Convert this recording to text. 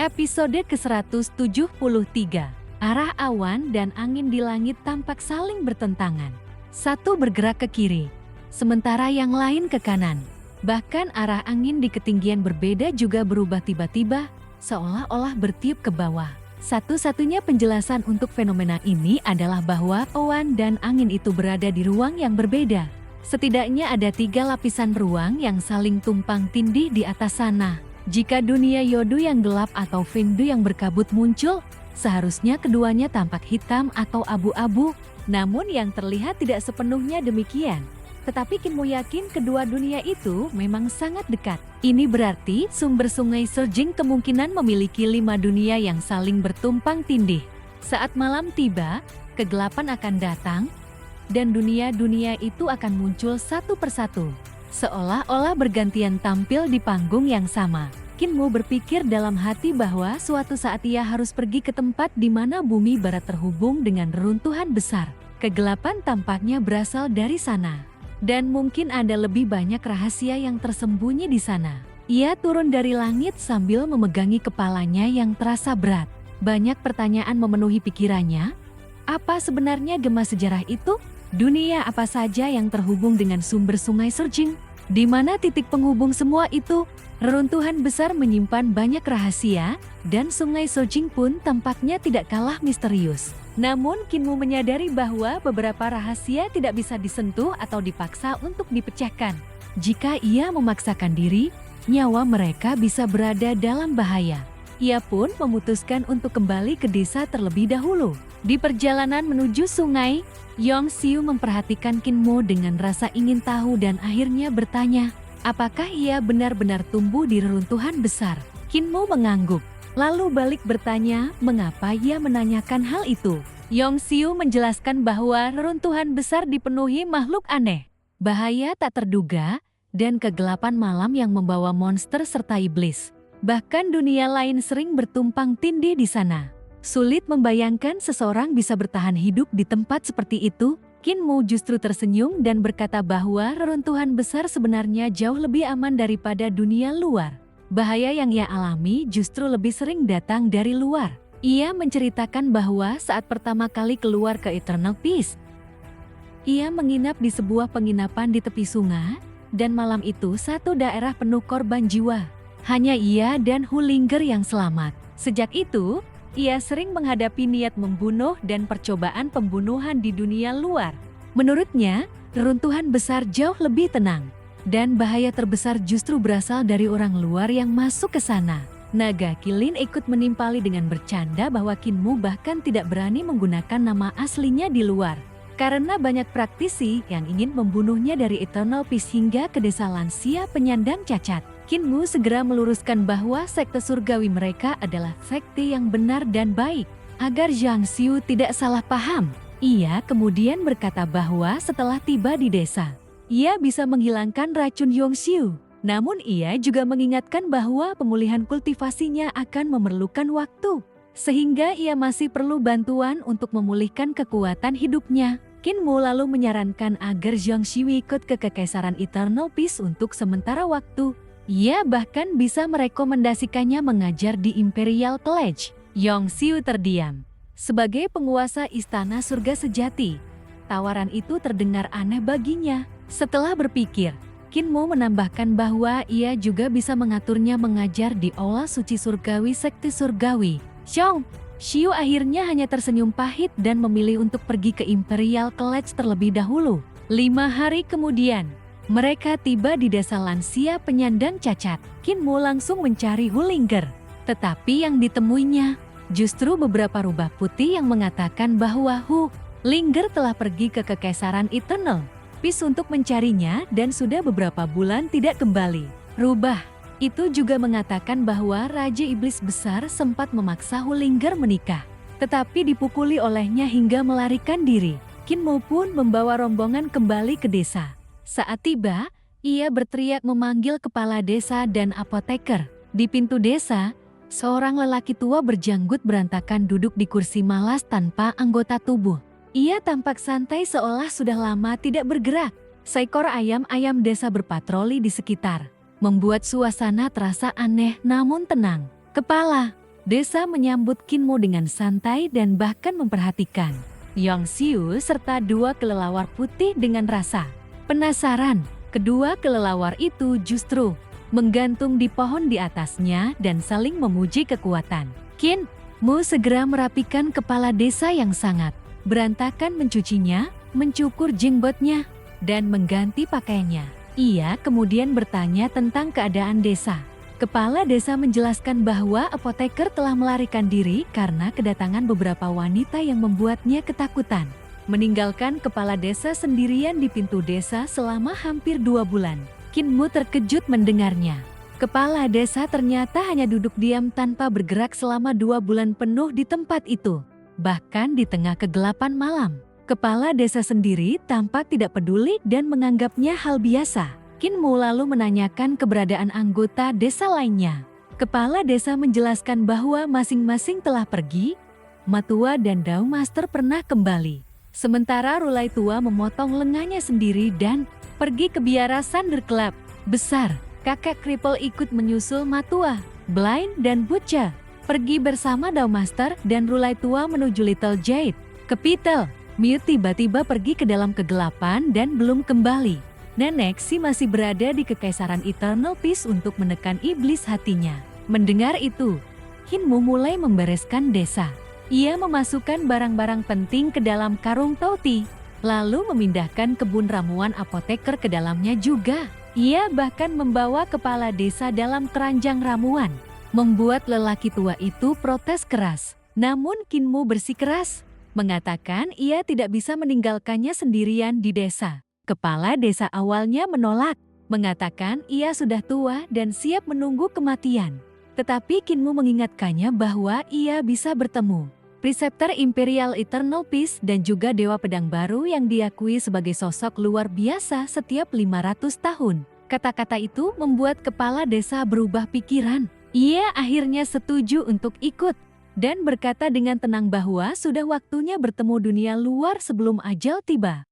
Episode ke-173. Arah awan dan angin di langit tampak saling bertentangan. Satu bergerak ke kiri, sementara yang lain ke kanan. Bahkan arah angin di ketinggian berbeda juga berubah tiba-tiba, seolah-olah bertiup ke bawah. Satu-satunya penjelasan untuk fenomena ini adalah bahwa awan dan angin itu berada di ruang yang berbeda. Setidaknya ada 3 lapisan ruang yang saling tumpang tindih di atas sana. Jika dunia Yodu yang gelap atau Fengdu yang berkabut muncul, seharusnya keduanya tampak hitam atau abu-abu, namun yang terlihat tidak sepenuhnya demikian. Tetapi Kinmu yakin kedua dunia itu memang sangat dekat. Ini berarti sumber sungai Surjing kemungkinan memiliki 5 dunia yang saling bertumpang tindih. Saat malam tiba, kegelapan akan datang, dan dunia-dunia itu akan muncul satu persatu, seolah-olah bergantian tampil di panggung yang sama. Kinmu berpikir dalam hati bahwa suatu saat ia harus pergi ke tempat di mana bumi barat terhubung dengan reruntuhan besar. Kegelapan tampaknya berasal dari sana. Dan mungkin ada lebih banyak rahasia yang tersembunyi di sana. Ia turun dari langit sambil memegangi kepalanya yang terasa berat. Banyak pertanyaan memenuhi pikirannya. Apa sebenarnya gema sejarah itu? Dunia apa saja yang terhubung dengan sumber sungai Surjing? Di mana titik penghubung semua itu? Reruntuhan besar menyimpan banyak rahasia, dan sungai Surjing pun tampaknya tidak kalah misterius. Namun Kinmu menyadari bahwa beberapa rahasia tidak bisa disentuh atau dipaksa untuk dipecahkan. Jika ia memaksakan diri, nyawa mereka bisa berada dalam bahaya. Ia pun memutuskan untuk kembali ke desa terlebih dahulu. Di perjalanan menuju sungai, Yongxiu memperhatikan Kinmu dengan rasa ingin tahu dan akhirnya bertanya, apakah ia benar-benar tumbuh di reruntuhan besar? Kinmu mengangguk, lalu balik bertanya mengapa ia menanyakan hal itu. Yongxiu menjelaskan bahwa reruntuhan besar dipenuhi makhluk aneh, bahaya tak terduga, dan kegelapan malam yang membawa monster serta iblis. Bahkan dunia lain sering bertumpang tindih di sana. Sulit membayangkan seseorang bisa bertahan hidup di tempat seperti itu. Kinmu justru tersenyum dan berkata bahwa reruntuhan besar sebenarnya jauh lebih aman daripada dunia luar. Bahaya yang ia alami justru lebih sering datang dari luar. Ia menceritakan bahwa saat pertama kali keluar ke Eternal Peace, ia menginap di sebuah penginapan di tepi sungai, dan malam itu satu daerah penuh korban jiwa. Hanya ia dan Hulinger yang selamat. Sejak itu, ia sering menghadapi niat membunuh dan percobaan pembunuhan di dunia luar. Menurutnya, reruntuhan besar jauh lebih tenang, dan bahaya terbesar justru berasal dari orang luar yang masuk ke sana. Naga Kilin ikut menimpali dengan bercanda bahwa Kinmu bahkan tidak berani menggunakan nama aslinya di luar, karena banyak praktisi yang ingin membunuhnya dari Eternal Peace hingga ke desa lansia penyandang cacat. Kinmu segera meluruskan bahwa sekte surgawi mereka adalah sekte yang benar dan baik. Agar Zhang Xiu tidak salah paham, ia kemudian berkata bahwa setelah tiba di desa, ia bisa menghilangkan racun Yongxiu. Namun ia juga mengingatkan bahwa pemulihan kultivasinya akan memerlukan waktu, sehingga ia masih perlu bantuan untuk memulihkan kekuatan hidupnya. Kinmu lalu menyarankan agar Zhang Xiu ikut ke Kekaisaran Eternal Peace untuk sementara waktu. Ia bahkan bisa merekomendasikannya mengajar di Imperial College. Yongxiu terdiam. Sebagai penguasa istana surga sejati, tawaran itu terdengar aneh baginya. Setelah berpikir, Kinmu menambahkan bahwa ia juga bisa mengaturnya mengajar di Aula Suci Surgawi Sekte Surgawi. Xiu akhirnya hanya tersenyum pahit dan memilih untuk pergi ke Imperial College terlebih dahulu. 5 hari kemudian, mereka tiba di desa lansia penyandang cacat. Kinmu langsung mencari Hulinger, tetapi yang ditemuinya justru beberapa rubah putih yang mengatakan bahwa Hulinger telah pergi ke Kekaisaran Eternal Peace untuk mencarinya dan sudah beberapa bulan tidak kembali. Rubah itu juga mengatakan bahwa Raja Iblis Besar sempat memaksa Hulinger menikah, tetapi dipukuli olehnya hingga melarikan diri. Kinmu pun membawa rombongan kembali ke desa. Saat tiba, ia berteriak memanggil kepala desa dan apoteker. Di pintu desa, seorang lelaki tua berjanggut berantakan duduk di kursi malas tanpa anggota tubuh. Ia tampak santai seolah sudah lama tidak bergerak. Seekor ayam-ayam desa berpatroli di sekitar, membuat suasana terasa aneh namun tenang. Kepala Desa menyambut Kinmu dengan santai dan bahkan memperhatikan Yongxiu serta dua kelelawar putih dengan rasa penasaran. Kedua kelelawar itu justru menggantung di pohon di atasnya dan saling memuji kekuatan. Kinmu segera merapikan kepala desa yang sangat berantakan, mencucinya, mencukur jenggotnya, dan mengganti pakaiannya. Ia kemudian bertanya tentang keadaan desa. Kepala desa menjelaskan bahwa apoteker telah melarikan diri karena kedatangan beberapa wanita yang membuatnya ketakutan. Meninggalkan kepala desa sendirian di pintu desa selama hampir 2 bulan. Kinmu terkejut mendengarnya. Kepala desa ternyata hanya duduk diam tanpa bergerak selama 2 bulan penuh di tempat itu. Bahkan di tengah kegelapan malam, kepala desa sendiri tampak tidak peduli dan menganggapnya hal biasa. Kinmu lalu menanyakan keberadaan anggota desa lainnya. Kepala desa menjelaskan bahwa masing-masing telah pergi. Matua dan Dao Master pernah kembali. Sementara Rulai tua memotong lengannya sendiri dan pergi ke biara Thunder Club besar. Kakek Kripple ikut menyusul Matua, Blind dan Butcha. Pergi bersama Dao Master dan Rulai tua menuju Little Jade. Capital, Mew tiba-tiba pergi ke dalam kegelapan dan belum kembali. Nenek Si masih berada di Kekaisaran Eternal Peace untuk menekan iblis hatinya. Mendengar itu, Kinmu mulai membereskan desa. Ia memasukkan barang-barang penting ke dalam karung Tauti, lalu memindahkan kebun ramuan apoteker ke dalamnya juga. Ia bahkan membawa kepala desa dalam keranjang ramuan, membuat lelaki tua itu protes keras. Namun Kinmu bersikeras, mengatakan ia tidak bisa meninggalkannya sendirian di desa. Kepala desa awalnya menolak, mengatakan ia sudah tua dan siap menunggu kematian. Tetapi Kinmu mengingatkannya bahwa ia bisa bertemu Preceptor Imperial Eternal Peace dan juga Dewa Pedang Baru yang diakui sebagai sosok luar biasa setiap 500 tahun. Kata-kata itu membuat kepala desa berubah pikiran. Ia akhirnya setuju untuk ikut dan berkata dengan tenang bahwa sudah waktunya bertemu dunia luar sebelum ajal tiba.